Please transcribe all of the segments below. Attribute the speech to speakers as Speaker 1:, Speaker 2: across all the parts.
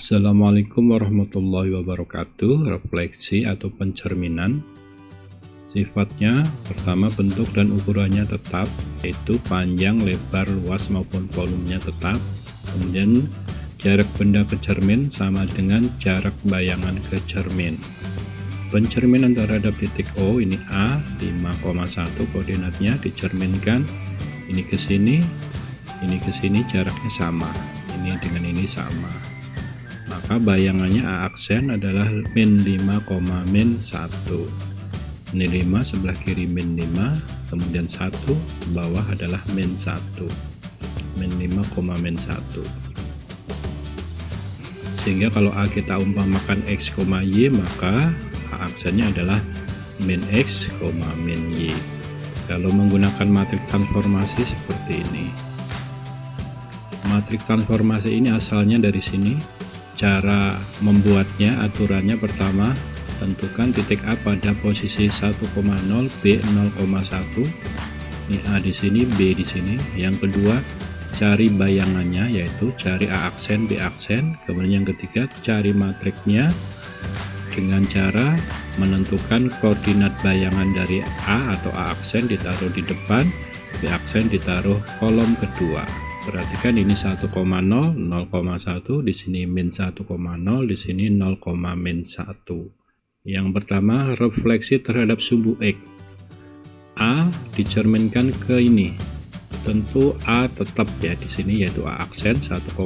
Speaker 1: Assalamualaikum warahmatullahi wabarakatuh. Refleksi atau pencerminan. Sifatnya pertama, bentuk dan ukurannya tetap, yaitu panjang, lebar, luas maupun volumenya tetap. Kemudian jarak benda ke cermin sama dengan jarak bayangan ke cermin. Pencerminan terhadap titik O, ini A 5,1 koordinatnya, dicerminkan ini ke sini, jaraknya sama, ini dengan ini sama. Maka bayangannya A aksen adalah min 5, min 1. Ini 5, sebelah kiri min 5, kemudian 1 bawah adalah min 1. Min 5, min 1. Sehingga kalau A kita umpamakan X, Y, maka A aksennya adalah min X, min Y. Kalau menggunakan matrik transformasi seperti ini. Matrik transformasi ini asalnya dari sini. Cara membuatnya, aturannya pertama, tentukan titik A pada posisi 1,0, B 0,1. Ini A di sini, B di sini. Yang kedua, cari bayangannya, yaitu cari A aksen, B aksen. Kemudian yang ketiga, cari matriknya dengan cara menentukan koordinat bayangan dari A atau A aksen ditaruh di depan, B aksen ditaruh kolom kedua. Perhatikan ini 1,0, 0,1, di sini min 1,0, di sini 0, min 1. Yang pertama, refleksi terhadap sumbu X. A dicerminkan ke ini. Tentu A tetap ya di sini, yaitu A aksen 1,0,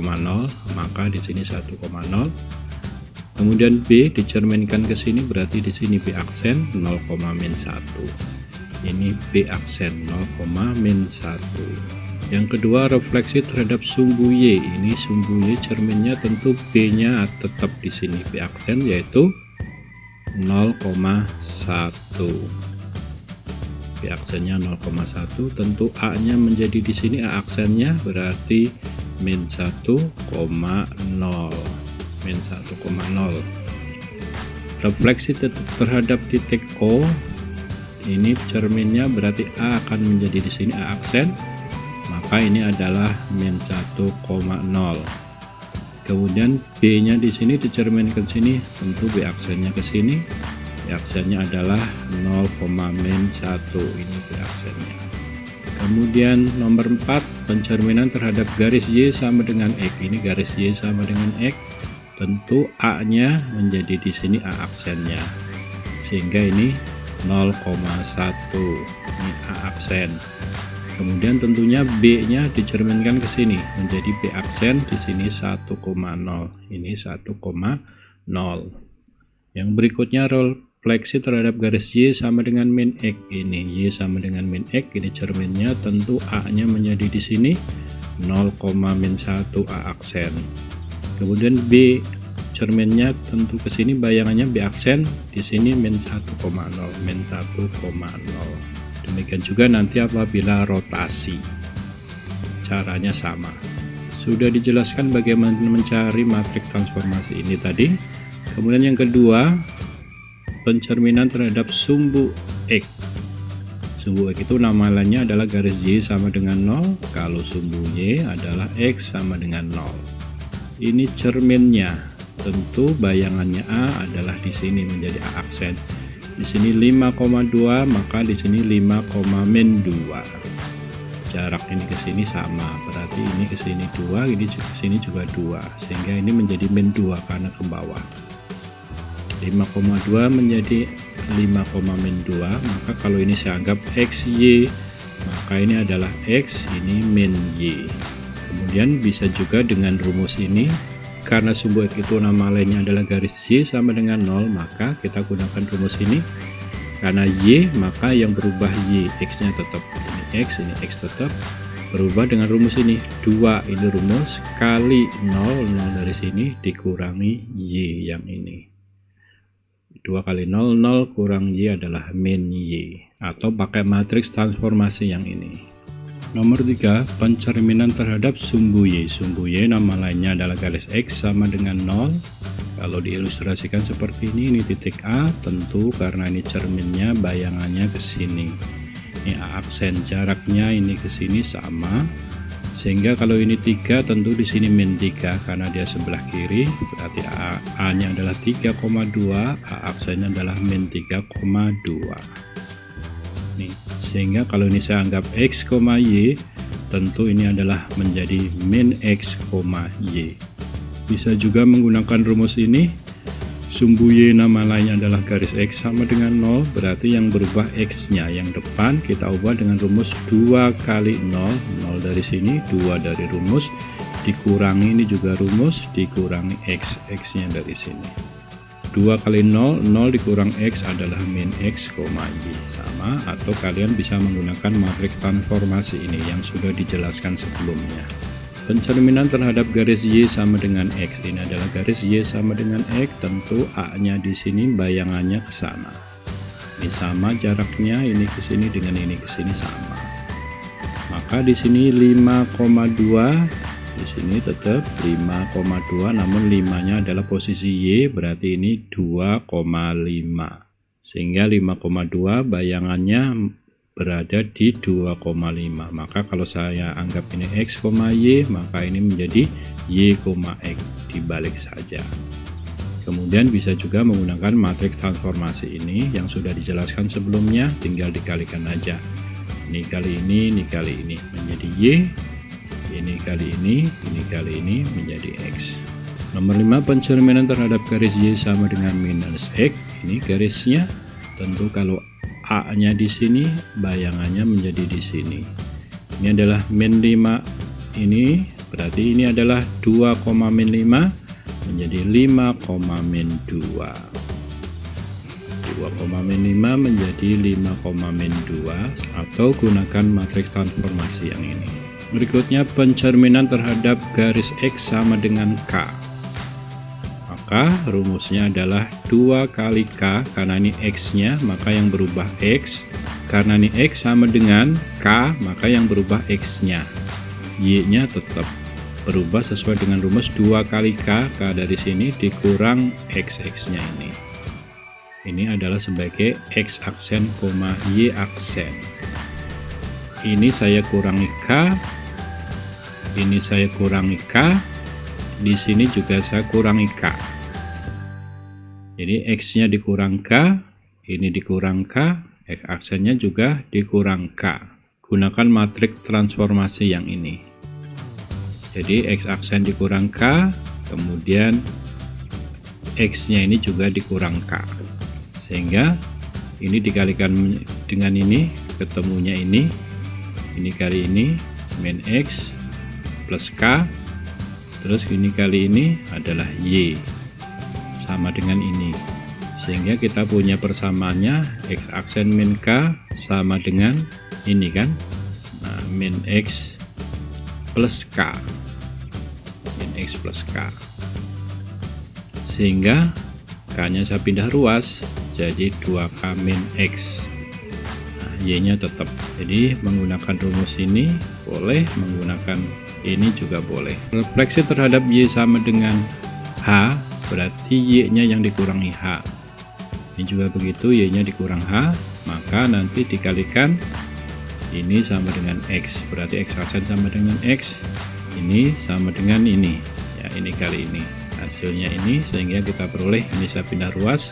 Speaker 1: maka di sini 1,0. Kemudian B dicerminkan ke sini, berarti di sini B aksen 0, min 1. Ini B aksen 0, min 1. Yang kedua, refleksi terhadap sumbu Y. Ini sumbu Y cerminnya tentu B-nya tetap di sini B aksen, yaitu 0,1. B aksennya 0,1. Tentu A-nya menjadi di sini A aksennya berarti min 1,0. Min 1,0. Refleksi terhadap titik O. Ini cerminnya berarti A akan menjadi di sini A aksen. Maka ini adalah min 1,0. Kemudian B nya di sini dicerminkan sini, tentu B aksennya ke sini, B aksennya adalah 0, min 1. Ini B aksennya. Kemudian nomor 4, pencerminan terhadap garis Y sama dengan X. Ini garis Y sama dengan X, tentu A nya menjadi di sini A aksennya, sehingga ini 0,1. Ini A aksen. Kemudian tentunya B-nya dicerminkan ke sini menjadi B aksen, di sini 1,0. Ini 1,0. Yang berikutnya, refleksi terhadap garis Y sama dengan min X. Ini Y sama dengan min X, ini cerminnya tentu A-nya menjadi di sini 0, min 1 A aksen. Kemudian B cerminnya tentu ke sini, bayangannya B aksen, di sini min 1,0, min 1,0. Demikian juga nanti apabila rotasi, caranya sama. Sudah dijelaskan bagaimana mencari matrik transformasi ini tadi. Kemudian yang kedua, pencerminan terhadap sumbu X. Sumbu X itu nama lainnya adalah garis Y sama dengan 0, kalau sumbu Y adalah X sama dengan 0. Ini cerminnya, tentu bayangannya A adalah di sini menjadi A aksen. Di sini 5,2, maka di sini 5, min 2. Jarak ini ke sini sama, berarti ini ke sini 2, ini ke sini juga 2, sehingga ini menjadi min 2 karena ke bawah. 5,2 menjadi 5, min 2, maka kalau ini saya anggap XY, maka ini adalah X, ini min Y. Kemudian bisa juga dengan rumus ini, karena sumbu X itu nama lainnya adalah garis Y sama dengan 0, maka kita gunakan rumus ini. Karena Y, maka yang berubah Y, X-nya tetap. Ini X tetap. Berubah dengan rumus ini. 2, ini rumus, kali 0 dari sini dikurangi Y yang ini. 2 kali 0, 0 kurang Y adalah min Y. Atau pakai matriks transformasi yang ini. Nomor 3, pencerminan terhadap sumbu Y. Sumbu Y nama lainnya adalah garis X sama dengan 0. Kalau diilustrasikan seperti ini titik A, tentu karena ini cerminnya bayangannya ke sini. Ini A aksen, jaraknya ini ke sini sama, Sehingga kalau ini 3, tentu di sini min 3 karena dia sebelah kiri, berarti A-nya adalah 3,2, A aksennya adalah min 3,2. Nih, sehingga kalau ini saya anggap X, Y, tentu ini adalah menjadi min X, Y. Bisa juga menggunakan rumus ini, sumbu Y nama lainnya adalah garis X sama dengan 0, berarti yang berubah X-nya, yang depan kita ubah dengan rumus 2 kali 0, 0 dari sini, 2 dari rumus, dikurangi ini juga rumus, dikurangi X, X-nya dari sini. 2 kali 0, 0 dikurang X adalah min X, Y. Sama, atau kalian bisa menggunakan matriks transformasi ini yang sudah dijelaskan sebelumnya. Pencerminan terhadap garis Y sama dengan X, ini adalah garis Y sama dengan X, tentu A-nya di sini bayangannya ke sana. Ini sama jaraknya, ini ke sini dengan ini ke sini sama. Maka di sini 5,2, di sini tetap 5,2, namun 5-nya adalah posisi Y, berarti ini 2,5. Sehingga 5,2 bayangannya berada di 2,5. Maka kalau saya anggap ini X, Y, maka ini menjadi Y, X, dibalik saja. Kemudian bisa juga menggunakan matriks transformasi ini yang sudah dijelaskan sebelumnya, tinggal dikalikan aja. Ini kali ini kali ini menjadi Y, ini kali ini kali ini menjadi X. Nomor 5, pencerminan terhadap garis Y sama dengan minus X. Ini garisnya, tentu kalau A-nya di sini, bayangannya menjadi di sini. Ini adalah min 5 ini, berarti ini adalah 2, min 5 menjadi 5, min 2. 2, min 5 menjadi 5, min 2, atau gunakan matriks transformasi yang ini. Berikutnya pencerminan terhadap garis X sama dengan K. Maka rumusnya adalah 2 kali K, karena ini X-nya, maka yang berubah X. Karena ini X sama dengan K, maka yang berubah X-nya. Y-nya tetap berubah sesuai dengan rumus 2 kali K, K dari sini dikurang X-nya ini. Ini adalah sebagai X aksen, Y aksen. Ini saya kurangi K, ini saya kurangi K, di sini juga saya kurangi K. Jadi X-nya dikurang K, ini dikurang K, X aksennya juga dikurang K. Gunakan matriks transformasi yang ini. Jadi X aksen dikurang K, kemudian X-nya ini juga dikurang K. Sehingga ini dikalikan dengan ini, ketemunya ini kali ini, min X plus K, terus ini kali ini adalah Y sama dengan ini, sehingga kita punya persamaannya X aksen min K sama dengan ini kan, nah, min X plus K, min X plus K, sehingga K nya saya pindah ruas jadi 2K min X. Nah, Y nya tetap, jadi menggunakan rumus ini boleh, menggunakan ini juga boleh. Refleksi terhadap Y sama dengan H, berarti Y-nya yang dikurangi H. Ini juga begitu, Y-nya dikurang H, maka nanti dikalikan ini sama dengan X, berarti X aksen sama dengan X, ini sama dengan ini, ya ini kali ini. Hasilnya ini, sehingga kita peroleh, ini saya pindah ruas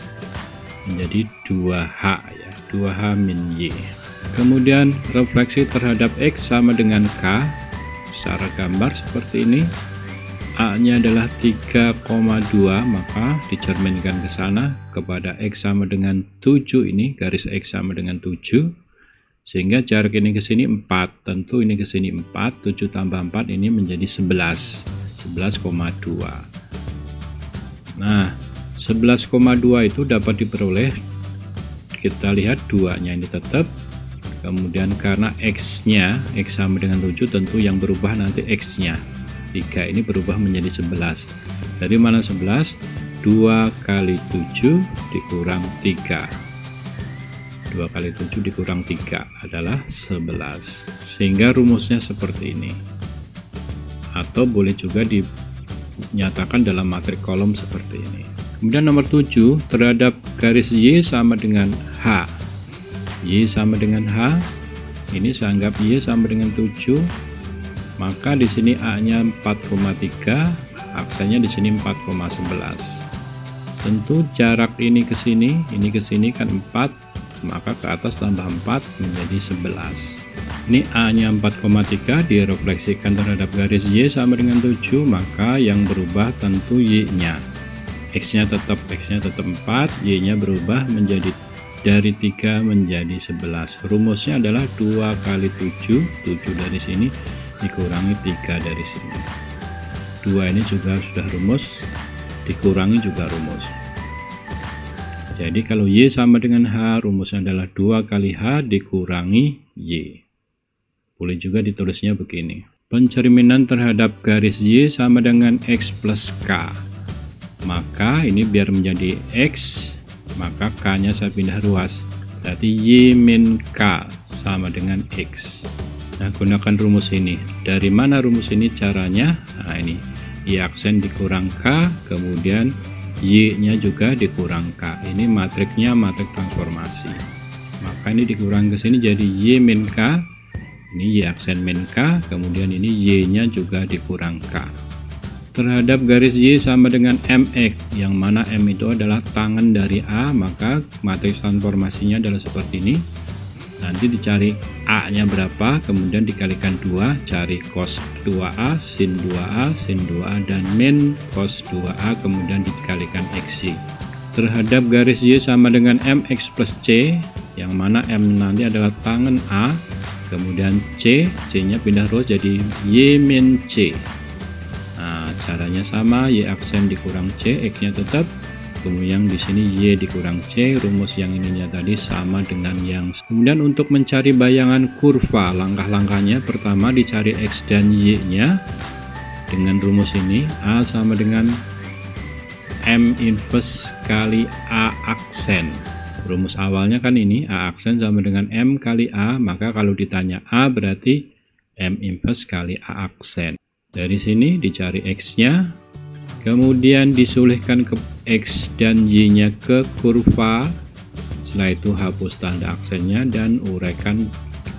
Speaker 1: menjadi 2H, ya 2H min Y. Kemudian refleksi terhadap X sama dengan K, secara gambar seperti ini. A-nya adalah 3,2, maka dicerminkan ke sana kepada X sama dengan 7, ini garis X sama dengan 7, sehingga jarak ini ke sini 4, tentu ini ke sini 4, 7 tambah 4 ini menjadi 11,2. Nah, 11,2 itu dapat diperoleh, kita lihat 2-nya ini tetap. Kemudian karena X-nya, X sama dengan 7, tentu yang berubah nanti X-nya. 3 ini berubah menjadi 11. Dari mana 11? 2 kali 7 dikurang 3. 2 kali 7 dikurang 3 adalah 11. Sehingga rumusnya seperti ini. Atau boleh juga dinyatakan dalam matriks kolom seperti ini. Kemudian nomor 7, terhadap garis Y sama dengan H. Y sama dengan H, ini saya anggap Y sama dengan 7, maka di sini A-nya 4,3, aksennya di sini 4,11. Tentu jarak ini ke sini kan 4, maka ke atas tambah 4 menjadi 11. Ini A-nya 4,3 direfleksikan terhadap garis Y sama dengan 7, maka yang berubah tentu Y-nya. X-nya tetap 4, Y-nya berubah menjadi dari 3 menjadi 11. Rumusnya adalah 2 kali 7 dari sini dikurangi 3 dari sini. 2 ini juga sudah rumus, dikurangi juga rumus. Jadi kalau Y sama dengan H, rumusnya adalah 2 kali H dikurangi Y. Boleh juga ditulisnya begini. Pencerminan terhadap garis Y sama dengan X plus K. Maka ini biar menjadi X, maka K-nya saya pindah ruas. Berarti Y min K sama dengan X. Nah, gunakan rumus ini. Dari mana rumus ini caranya? Nah, ini Y aksen dikurang K, kemudian Y-nya juga dikurang K. Ini matriksnya matrik transformasi. Maka ini dikurang ke sini jadi Y min K. Ini Y aksen min K, kemudian ini Y-nya juga dikurang K. Terhadap garis Y sama dengan MX, yang mana M itu adalah tangan dari A, maka matriks transformasinya adalah seperti ini. Nanti dicari A-nya berapa, kemudian dikalikan 2, cari cos 2A, sin 2A, sin 2A, dan min cos 2A, kemudian dikalikan XY. Terhadap garis Y sama dengan MX plus C, yang mana M nanti adalah tangan A, kemudian C-nya pindah ruas jadi Y min C. Nah, caranya sama, Y aksen dikurang C, X-nya tetap. Kemudian di sini Y dikurang C, rumus yang ininya tadi sama dengan yang. Kemudian untuk mencari bayangan kurva, langkah-langkahnya pertama dicari X dan Y-nya dengan rumus ini. A sama dengan M inverse kali A aksen. Rumus awalnya kan ini, A aksen sama dengan M kali A, maka kalau ditanya A berarti M inverse kali A aksen. Dari sini dicari X-nya, kemudian disulihkan ke X dan Y-nya ke kurva. Setelah itu hapus tanda aksennya dan uraikan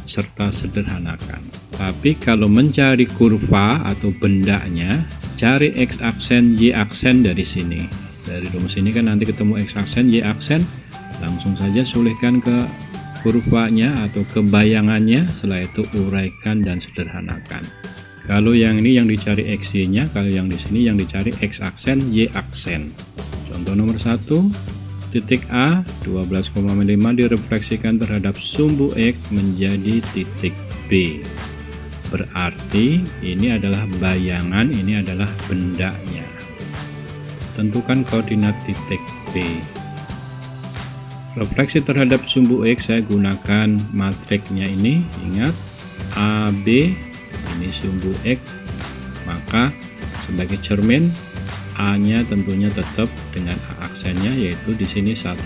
Speaker 1: serta sederhanakan. Tapi kalau mencari kurva atau bendanya, cari X aksen Y aksen dari sini. Dari rumus ini kan nanti ketemu X aksen Y aksen, langsung saja sulihkan ke kurvanya atau ke bayangannya. Setelah itu uraikan dan sederhanakan. Kalau yang ini yang dicari XY-nya, kalau yang di sini yang dicari X aksen Y aksen. Contoh nomor 1, titik A 12,5 direfleksikan terhadap sumbu X menjadi titik B. Berarti ini adalah bayangan, ini adalah bendanya. Tentukan koordinat titik B. Refleksi terhadap sumbu X saya gunakan matriksnya ini. Ingat, AB ini sumbu X, maka sebagai cermin A-nya tentunya tetap dengan A aksennya, yaitu di sini 1,0.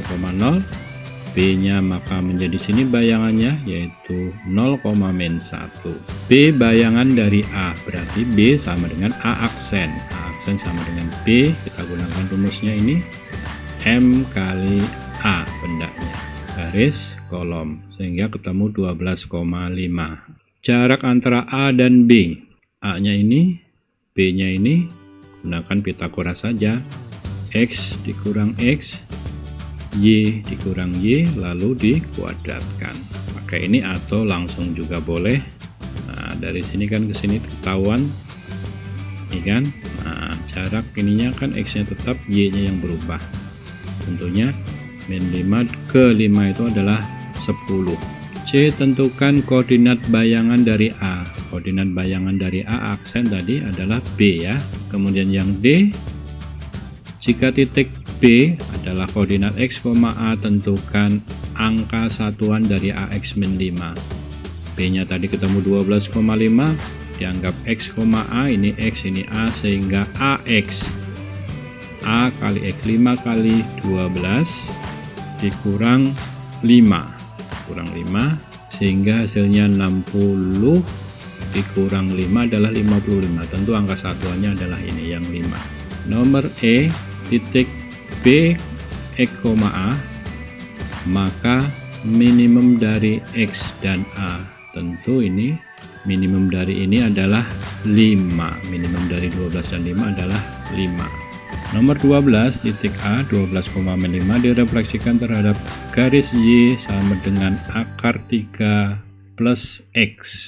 Speaker 1: B-nya maka menjadi sini bayangannya yaitu 0,-1. B bayangan dari A, berarti B sama dengan A aksen. A aksen sama dengan B, kita gunakan rumusnya ini M kali A bendanya, garis kolom, sehingga ketemu 12,5. Jarak antara A dan B, A-nya ini, B-nya ini, gunakan Pitagoras saja. X dikurang X, Y dikurang Y, lalu dikuadratkan. Pakai ini atau langsung juga boleh. Nah, dari sini kan ke sini ketahuan, ini kan. Nah, jarak ininya kan X-nya tetap, Y-nya yang berubah. Tentunya min 5 ke 5 itu adalah 10. C, tentukan koordinat bayangan dari A. Koordinat bayangan dari A aksen tadi adalah B ya. Kemudian yang D, jika titik B adalah koordinat X, A, tentukan angka satuan dari AX min 5. B nya tadi ketemu 12,5, dianggap X, A, ini X, ini A, sehingga AX, A kali X, 5 kali 12 dikurang 5, kurang 5, sehingga hasilnya 60 dikurang 5 adalah 55. Tentu angka satuannya adalah ini yang 5. Nomor E, titik B X, A, maka minimum dari X dan A. Tentu ini minimum dari ini adalah 5. Minimum dari 12 dan 5 adalah 5. Nomor 12, titik A 12,5 direfleksikan terhadap garis Y sama dengan akar 3 plus X.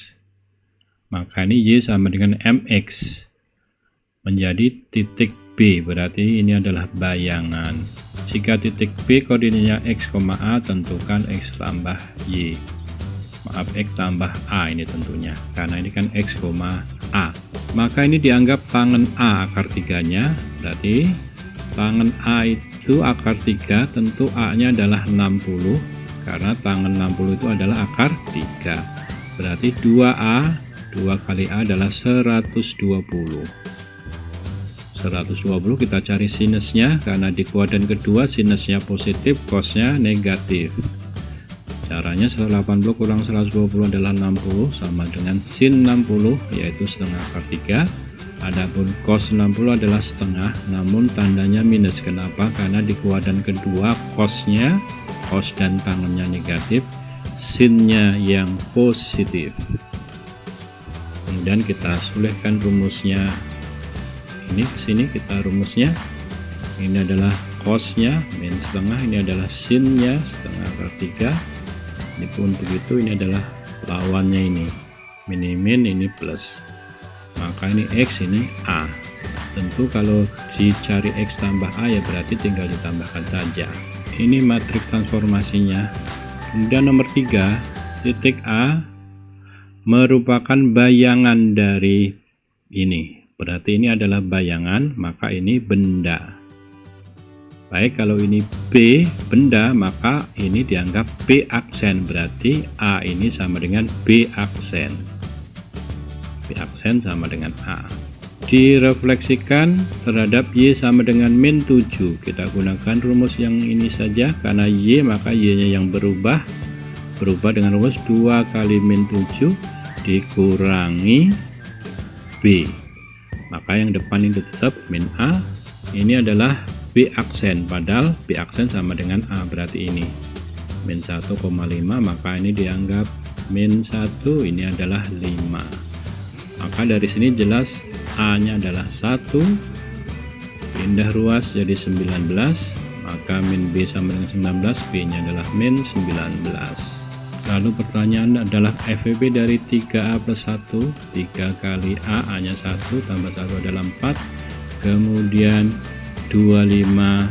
Speaker 1: Maka ini Y sama dengan MX. Menjadi titik B, berarti ini adalah bayangan. Jika titik B koordinatnya X, A, tentukan X tambah Y. Maaf, X tambah A ini tentunya, karena ini kan X, A. Maka ini dianggap tangen A akar 3-nya, berarti tangen A itu akar 3, tentu A-nya adalah 60, karena tangen 60 itu adalah akar 3. Berarti 2A, 2 kali A adalah 120. 120 kita cari sinusnya, karena di kuadran kedua sinusnya positif, cosnya negatif. Caranya 180 kurang 120 adalah 60, sama dengan sin 60 yaitu setengah akar 3. Adapun cos 60 adalah setengah, namun tandanya minus. Kenapa? Karena di kuadran kedua cosnya, cos dan tangannya negatif, sinnya yang positif. Kemudian kita sulihkan rumusnya. Ini kesini kita rumusnya, ini adalah cosnya min setengah, ini adalah sinnya setengah akar 3. Ini pun begitu, ini adalah lawannya, ini min, ini plus. Maka ini X, ini A. Tentu kalau dicari X tambah A ya berarti tinggal ditambahkan saja. Ini matriks transformasinya. Kemudian nomor 3, titik A merupakan bayangan dari ini. Berarti ini adalah bayangan, maka ini benda. Baik, kalau ini B benda, maka ini dianggap B aksen. Berarti A ini sama dengan B aksen. B aksen sama dengan A. Direfleksikan terhadap Y sama dengan min 7. Kita gunakan rumus yang ini saja, karena Y maka Y-nya yang berubah dengan rumus 2 kali min 7 dikurangi B. Maka yang depan itu tetap min A. Ini adalah B aksen, padahal B aksen sama dengan A, berarti ini min 1,5, maka ini dianggap min 1, ini adalah 5. Maka dari sini jelas A nya adalah 1, pindah ruas jadi 19, maka min B sama dengan 19, B nya adalah min 19. Lalu pertanyaan adalah FVB dari 3A plus 1, 3 kali A, A nya 1, tambah 1 adalah 4, kemudian 25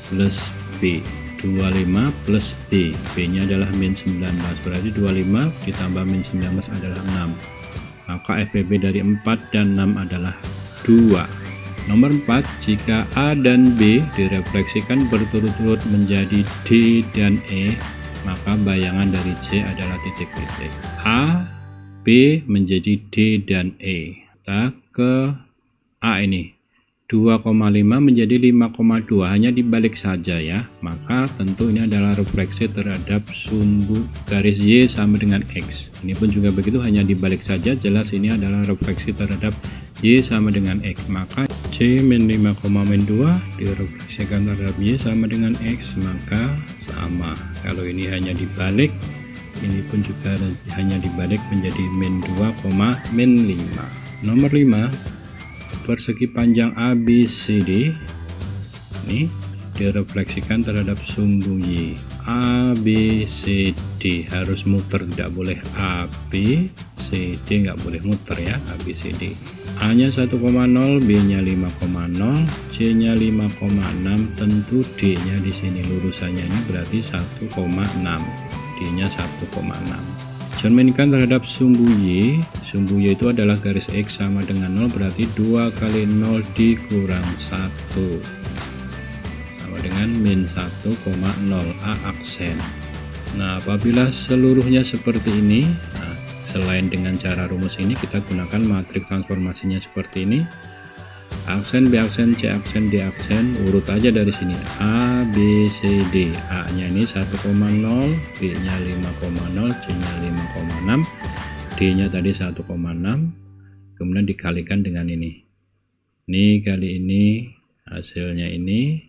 Speaker 1: plus B, 25 plus B, B nya adalah min 19, berarti 25 ditambah min 19 adalah 6, maka FVB dari 4 dan 6 adalah 2. Nomor 4, jika A dan B direfleksikan berturut-turut menjadi D dan E, maka bayangan dari C adalah titik-titik. A, B menjadi D dan E. Kita ke A ini. 2,5 menjadi 5,2, hanya dibalik saja ya. Maka tentu ini adalah refleksi terhadap sumbu garis Y sama dengan X. Ini pun juga begitu, hanya dibalik saja, jelas ini adalah refleksi terhadap Y sama dengan X. Maka C min 5,2 direfleksikan terhadap Y sama dengan X, maka sama. Kalau ini hanya dibalik, ini pun juga hanya dibalik menjadi min 2, min 5. Nomor 5, persegi panjang ABCD ini direfleksikan terhadap sumbu Y. ABCD harus muter, tidak boleh AB, CD nggak boleh muter ya. ABCD, A nya 1,0, B nya 5,0, C nya 5,6, tentu D nya di sini lurusannya ini berarti 1,6, D nya 1,6. Cerminkan terhadap sumbu Y. Sumbu Y itu adalah garis X sama dengan 0, berarti 2 kali 0 dikurang 1 sama dengan min 1,0, A aksen. Nah, apabila seluruhnya seperti ini, nah, selain dengan cara rumus ini, kita gunakan matriks transformasinya seperti ini. Aksen, B aksen, C aksen, D aksen, urut aja dari sini. A, B, C, D. A nya ini 1,0, B nya 5,0, C nya 5,6, D nya tadi 1,6, kemudian dikalikan dengan ini. Ini kali ini, hasilnya ini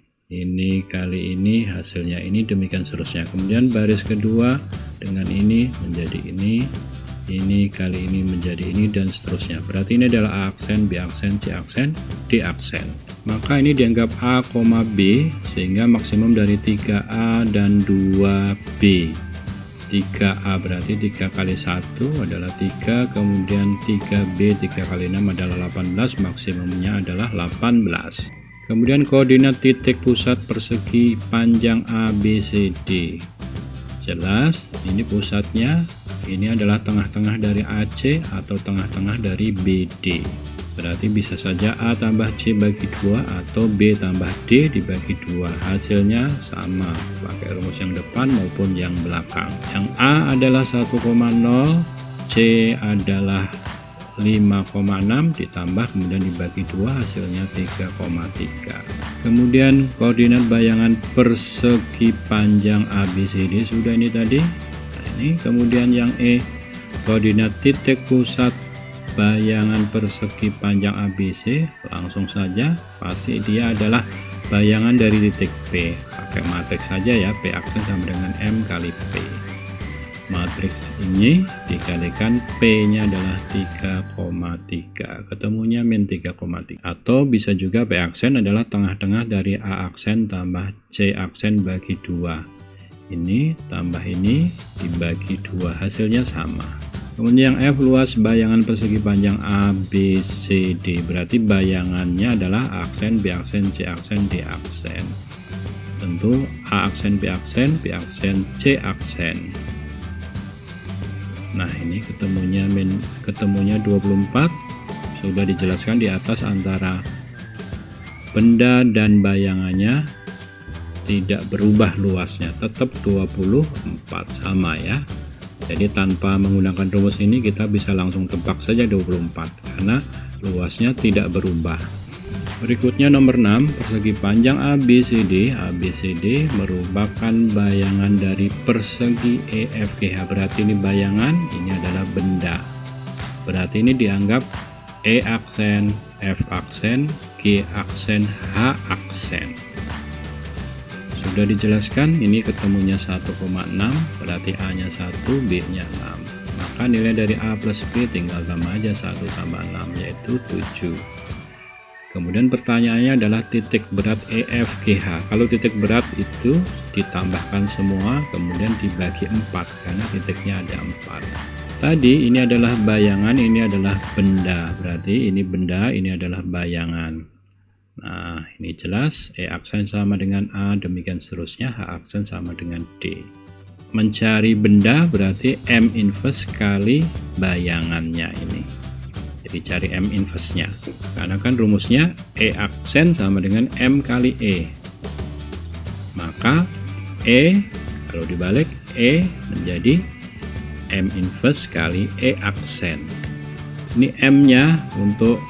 Speaker 1: kali ini, hasilnya ini, demikian seterusnya. Kemudian baris kedua dengan ini menjadi ini, ini kali ini menjadi ini, dan seterusnya. Berarti ini adalah A aksen, B aksen, C aksen, D aksen. Maka ini dianggap A, B, sehingga maksimum dari 3A dan 2B. 3A berarti 3 kali 1 adalah 3, kemudian 3B 3 kali 6 adalah 18, maksimumnya adalah 18. Kemudian koordinat titik pusat persegi panjang ABCD. Jelas, ini pusatnya, ini adalah tengah-tengah dari AC atau tengah-tengah dari BD. Berarti bisa saja A tambah C bagi 2 atau B tambah D dibagi 2. Hasilnya sama, pakai rumus yang depan maupun yang belakang. Yang A adalah 1,0, C adalah 5,6 ditambah kemudian dibagi 2, hasilnya 3,3. Kemudian koordinat bayangan persegi panjang ABCD sudah ini tadi. Nah, ini kemudian yang E, koordinat titik pusat bayangan persegi panjang ABC, langsung saja pasti dia adalah bayangan dari titik P. Pakai matriks saja ya, P aksen sama dengan M kali P. Matriks ini dikalikan P nya adalah 3,3, ketemunya min 3,3. Atau bisa juga P aksen adalah tengah-tengah dari A aksen tambah C aksen bagi 2. Ini tambah ini dibagi 2, hasilnya sama. Kemudian yang F, luas bayangan persegi panjang ABCD, berarti bayangannya adalah A aksen, B aksen, C aksen, D aksen. Tentu A aksen, B aksen, C aksen. Nah, ini ketemunya 24. Sudah dijelaskan di atas antara benda dan bayangannya tidak berubah luasnya, tetap 24 sama ya. Jadi tanpa menggunakan rumus ini kita bisa langsung tebak saja 24 karena luasnya tidak berubah. Berikutnya nomor 6, persegi panjang ABCD. ABCD merupakan bayangan dari persegi EFGH. Berarti ini bayangan, ini adalah benda. Berarti ini dianggap E aksen, F aksen, G aksen, H aksen. Sudah dijelaskan, ini ketemunya 1,6, berarti A nya 1, B nya 6. Maka nilai dari A plus B tinggal tambah aja 1 tambah 6, yaitu 7. Kemudian pertanyaannya adalah titik berat EFGH. Kalau titik berat itu ditambahkan semua kemudian dibagi 4 karena titiknya ada 4. Tadi ini adalah bayangan, ini adalah benda. Berarti ini benda, ini adalah bayangan. Nah, ini jelas, E aksen sama dengan A, demikian seterusnya, H aksen sama dengan D. Mencari benda berarti M inverse kali bayangannya ini. Jadi cari M inverse nya, karena kan rumusnya E aksen sama dengan M kali E. Maka E, kalau dibalik, E menjadi M inverse kali E aksen. Ini M nya untuk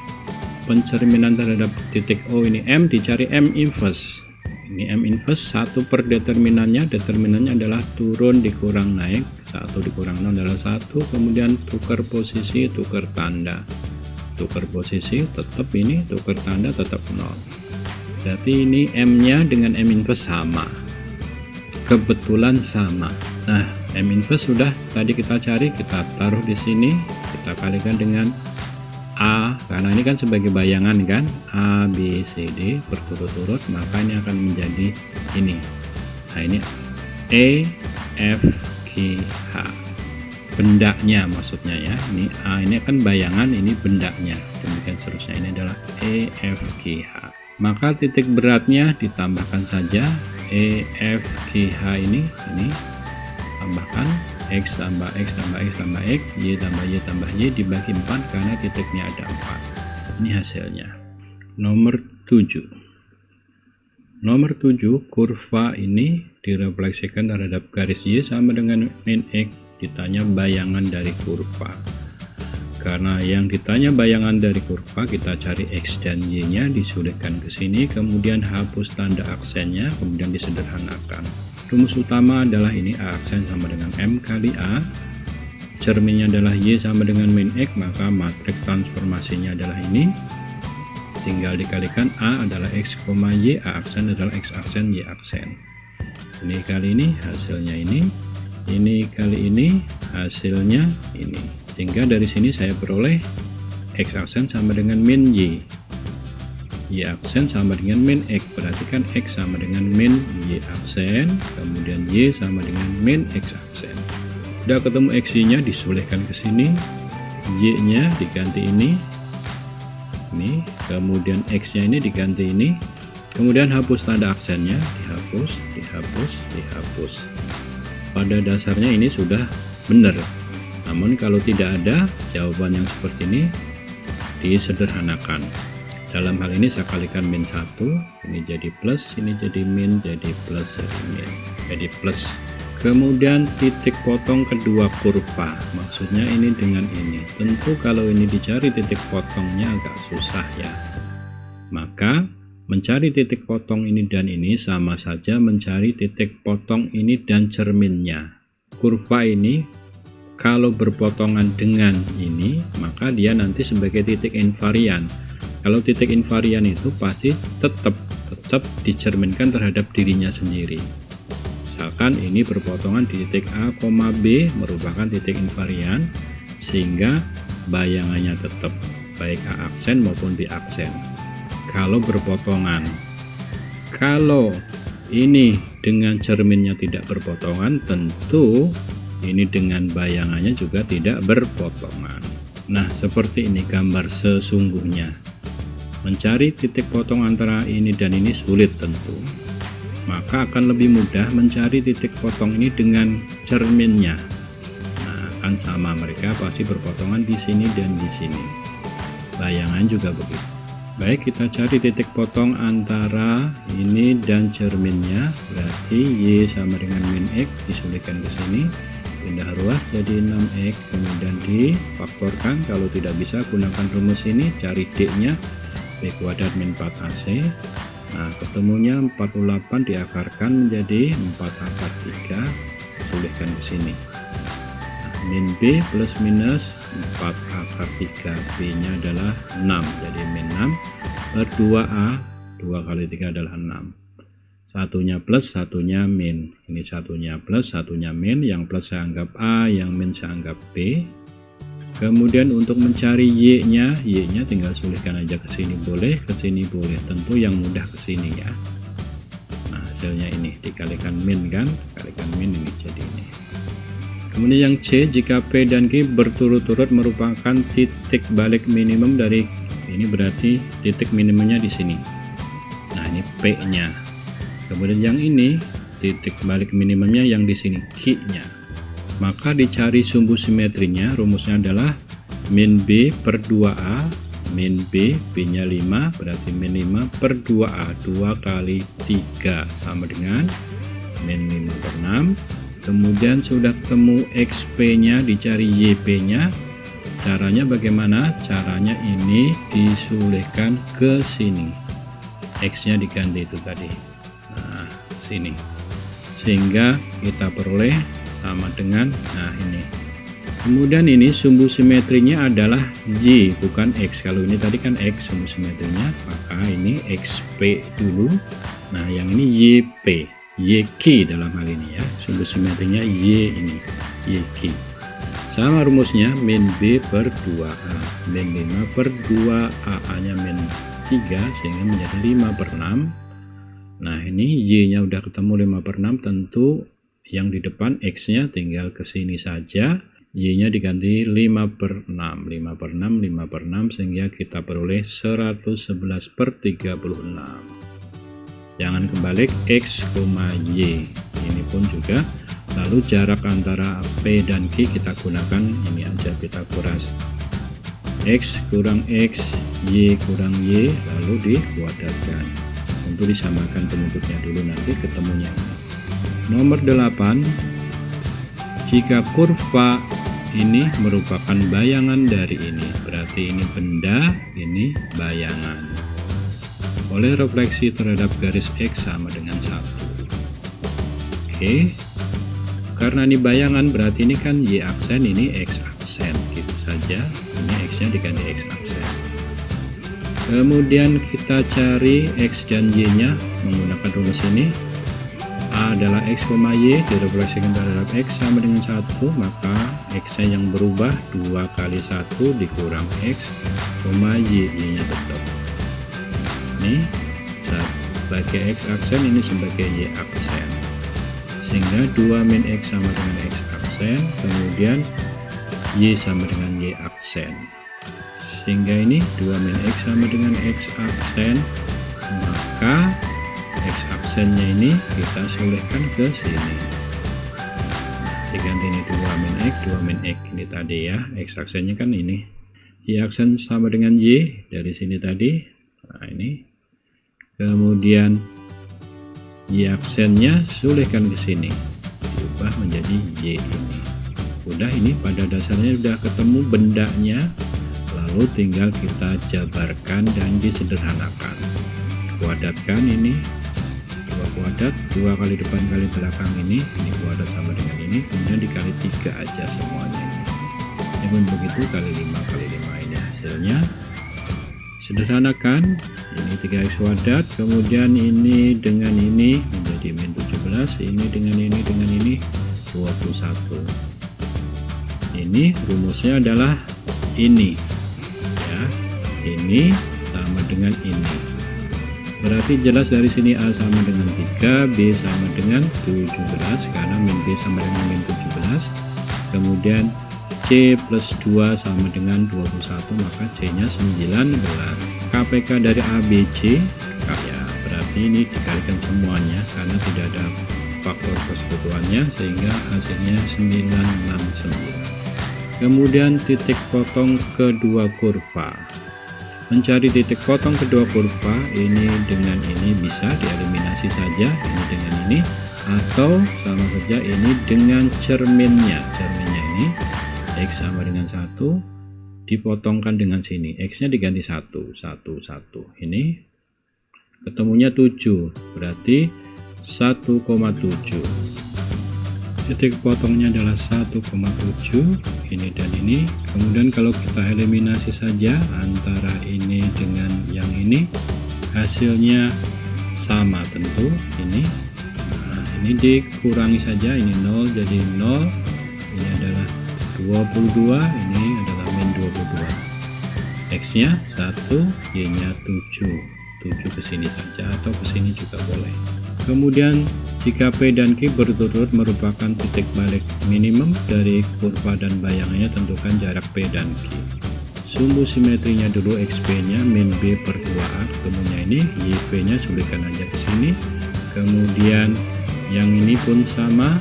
Speaker 1: pencerminan terhadap titik O, ini M, dicari M inverse. Ini M inverse 1 per determinannya adalah turun dikurang naik, 1 dikurang 0 adalah 1, kemudian tukar posisi, tukar tanda. Tukar posisi tetap ini, tukar tanda tetap 0. Berarti ini M nya dengan M inverse sama, kebetulan sama. Nah, M inverse sudah tadi kita cari, kita taruh di sini, kita kalikan dengan A, karena ini kan sebagai bayangan kan, A, B, C, D berturut-turut, maka ini akan menjadi ini. Nah, ini E, F, G, H, bendanya maksudnya ya. Ini A, ini kan bayangan, ini bendanya, demikian seterusnya. Ini adalah E, F, G, H. Maka titik beratnya ditambahkan saja E, F, G, H ini tambahkan X tambah X tambah X tambah X, Y tambah Y tambah Y dibagi 4 karena titiknya ada 4. Ini hasilnya. Nomor 7. Nomor 7, kurva ini direfleksikan terhadap garis Y sama dengan min X, ditanya bayangan dari kurva. Karena yang ditanya bayangan dari kurva, kita cari X dan Y nya, disulitkan ke sini, kemudian hapus tanda aksennya, kemudian disederhanakan. Rumus utama adalah ini, A aksen sama dengan M kali A, cerminnya adalah Y sama dengan min X, maka matriks transformasinya adalah ini, tinggal dikalikan A adalah X, Y, A aksen adalah X aksen, Y aksen. Ini kali ini hasilnya ini kali ini hasilnya ini. sehingga dari sini saya peroleh X aksen sama dengan min Y, Y aksen sama dengan min X, berarti kan X sama dengan min Y aksen, kemudian Y sama dengan min X aksen. Udah ketemu X nya disulihkan ke sini, Y nya diganti ini, kemudian X nya ini diganti ini, kemudian hapus tanda aksennya, dihapus, dihapus, dihapus. Pada dasarnya ini sudah benar, namun kalau tidak ada jawaban yang seperti ini disederhanakan. Dalam hal ini saya kalikan min 1, ini jadi plus, ini jadi min, jadi plus, jadi min, jadi plus. Kemudian titik potong kedua kurva, maksudnya ini dengan ini. Tentu kalau ini dicari titik potongnya agak susah ya, maka mencari titik potong ini dan ini sama saja mencari titik potong ini dan cerminnya. Kurva ini kalau berpotongan dengan ini, maka dia nanti sebagai titik invarian. Kalau titik invarian itu pasti tetap dicerminkan terhadap dirinya sendiri. Misalkan ini berpotongan di titik A, B merupakan titik invarian, sehingga bayangannya tetap baik A aksen maupun B aksen. Kalau berpotongan, kalau ini dengan cerminnya tidak berpotongan, tentu ini dengan bayangannya juga tidak berpotongan. Nah, seperti ini gambar sesungguhnya. Mencari titik potong antara ini dan ini sulit tentu, maka akan lebih mudah mencari titik potong ini dengan cerminnya. Nah, kan sama, mereka pasti berpotongan di sini dan di sini. Bayangan juga begitu. Baik, kita cari titik potong antara ini dan cerminnya, berarti Y sama dengan min X, disulihkan ke sini, pindah ruas jadi 6X, kemudian difaktorkan. Kalau tidak bisa gunakan rumus ini, cari D nya, B kuadrat min 4AC. Nah, ketemunya 48 diakarkan menjadi 4 akar 3, sulihkan ke sini. Nah, min B plus minus 4 akar 3, B nya adalah 6, jadi min 6 per 2A, 2 kali 3 adalah 6. Satunya plus, satunya min. Ini satunya plus, satunya min. Yang plus saya anggap A, yang min saya anggap B. Kemudian untuk mencari Y nya tinggal sulihkan aja ke sini boleh, ke sini boleh. Tentu yang mudah ke sini ya. Nah, hasilnya ini dikalikan min kan, kalikan min, ini jadi ini. Kemudian yang C, jika P dan Q berturut-turut merupakan titik balik minimum dari ini, berarti titik minimumnya di sini. Nah, ini P nya. Kemudian yang ini titik balik minimumnya yang di sini, Q nya. Maka dicari sumbu simetrinya, rumusnya adalah min B per 2A, min B, B nya 5, berarti min 5 per 2A, 2 kali 3 sama dengan min 5 per 6. Kemudian sudah ketemu XP nya, dicari YP nya. Caranya bagaimana? Caranya ini disulihkan ke sini, X nya diganti itu tadi, nah sini, sehingga kita peroleh sama dengan, nah ini. Kemudian ini sumbu simetrinya adalah Y bukan X. Kalau ini tadi kan X sumbu simetrinya, maka ini XP dulu. Nah, yang ini YP, YQ dalam hal ini ya, sumbu simetrinya Y ini, YQ. Sama rumusnya min B per 2A, min 5 per 2A, A nya min 3, sehingga menjadi 5 per 6. Nah, ini Y nya udah ketemu 5 per 6, tentu yang di depan X nya tinggal ke sini saja, Y nya diganti 5 per 6, 5 per 6, 5 per 6, sehingga kita peroleh 111 per 36. Jangan kebalik X, Y, ini pun juga. Lalu jarak antara P dan Q kita gunakan ini aja, kita kuras, X kurang X, Y kurang Y, lalu dikuadratkan. Untuk disamakan penuntutnya dulu, nanti ketemunya ini. Nomor 8, jika kurva ini merupakan bayangan dari ini, berarti ini benda, ini bayangan. Oleh refleksi terhadap garis X sama dengan 1. Oke, karena ini bayangan berarti ini kan Y aksen, ini X aksen, gitu saja. Ini X nya diganti X aksen. Kemudian kita cari X dan Y nya menggunakan rumus ini. A adalah X, Y, direfleksikan terhadap X sama dengan 1, maka X nya yang berubah 2 kali 1 dikurang X, Y, Y nya tetap. Ini sebagai X aksen, ini sebagai Y aksen, sehingga 2 min X sama dengan X aksen, kemudian Y sama dengan Y aksen, sehingga ini 2 min X sama dengan X aksen, maka X aksennya ini kita solehkan ke sini, diganti ini 2 min X, 2 min X ini tadi ya, X aksennya kan ini, Y aksen sama dengan Y dari sini tadi. Nah ini, kemudian Y aksennya solehkan ke sini, diubah menjadi Y ini. Udah, ini pada dasarnya udah ketemu bendanya, lalu tinggal kita jabarkan dan disederhanakan. Kuadatkan ini, 2 kuadrat, 2 kali depan kali belakang ini kuadrat sama dengan ini, kemudian dikali 3 aja semuanya ini pun begitu, kali 5 kali 5 ini hasilnya. Sederhanakan, ini 3x kuadrat, kemudian ini dengan ini menjadi min 17, ini dengan ini 21. Ini rumusnya adalah ini ya, ini sama dengan ini, berarti jelas dari sini A sama dengan 3, B sama dengan 17 karena min B sama dengan min 17, kemudian C plus 2 sama dengan 21, maka C nya 19. KPK dari ABC ya, berarti ini dikalikan semuanya karena tidak ada faktor persekutuannya, sehingga hasilnya 969. Kemudian titik potong kedua kurva. Mencari titik potong kedua kurva ini dengan ini bisa dieliminasi saja, ini dengan ini, atau sama saja ini dengan cerminnya. Cerminnya ini X sama dengan 1 dipotongkan dengan sini, X nya diganti 1, 1, 1, ini ketemunya 7, berarti 1,7. titik potongnya adalah 1,7, ini dan ini. Kemudian kalau kita eliminasi saja antara ini dengan yang ini, hasilnya sama tentu ini. Nah, ini dikurangi saja, ini 0 jadi 0, ini adalah 22, ini adalah min 22. X nya 1, Y nya 7 ke sini saja atau ke sini juga boleh. Kemudian jika P dan Q berturut-turut merupakan titik balik minimum dari kurva dan bayangannya, tentukan jarak P dan Q. Sumbu simetrinya dulu, XP nya min B per 2A, ketemunya ini, YP nya sulitkan aja ke sini. Kemudian yang ini pun sama.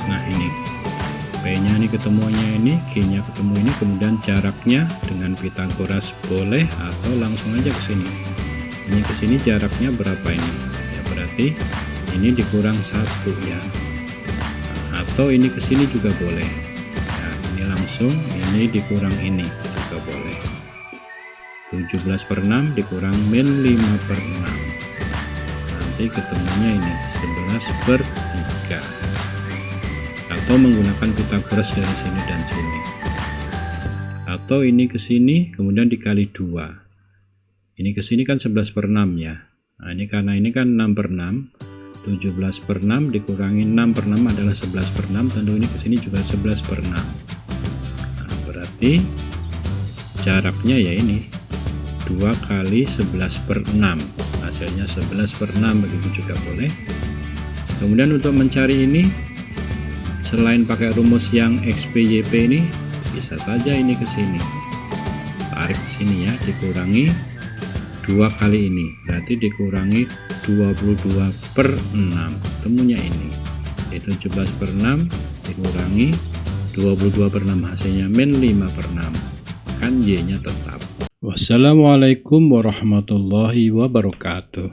Speaker 1: Nah ini P nya ini ketemunya ini, Q nya ketemu ini, kemudian jaraknya dengan Pythagoras boleh atau langsung aja ke sini. Ini ke sini jaraknya berapa ini? Ya berarti ini dikurang 1 ya. Nah, atau ini ke sini juga boleh. Nah, ini langsung, ini dikurang ini juga boleh. 17/6 dikurang min 5/6. Nanti ketemunya ini 11/3. Atau menggunakan Pythagoras dari sini dan sini. Atau ini ke sini kemudian dikali 2. Ini ke sini kan 11/6 ya. Nah, ini karena ini kan 6/6. 17/6 dikurangi 6/6 adalah 11/6, tentu ini ke sini juga 11/6. Nah, berarti jaraknya ya ini 2 kali 11/6, hasilnya 11/6, begitu juga boleh. Kemudian untuk mencari ini, selain pakai rumus yang XPYP ini, bisa saja ini ke sini, tarik ke sini ya, dikurangi 2 kali ini, berarti dikurangi 22/6, temunya ini, itu 17/6 dikurangi 22/6, hasilnya min 5/6, kan Y nya tetap. Wassalamualaikum warahmatullahi wabarakatuh.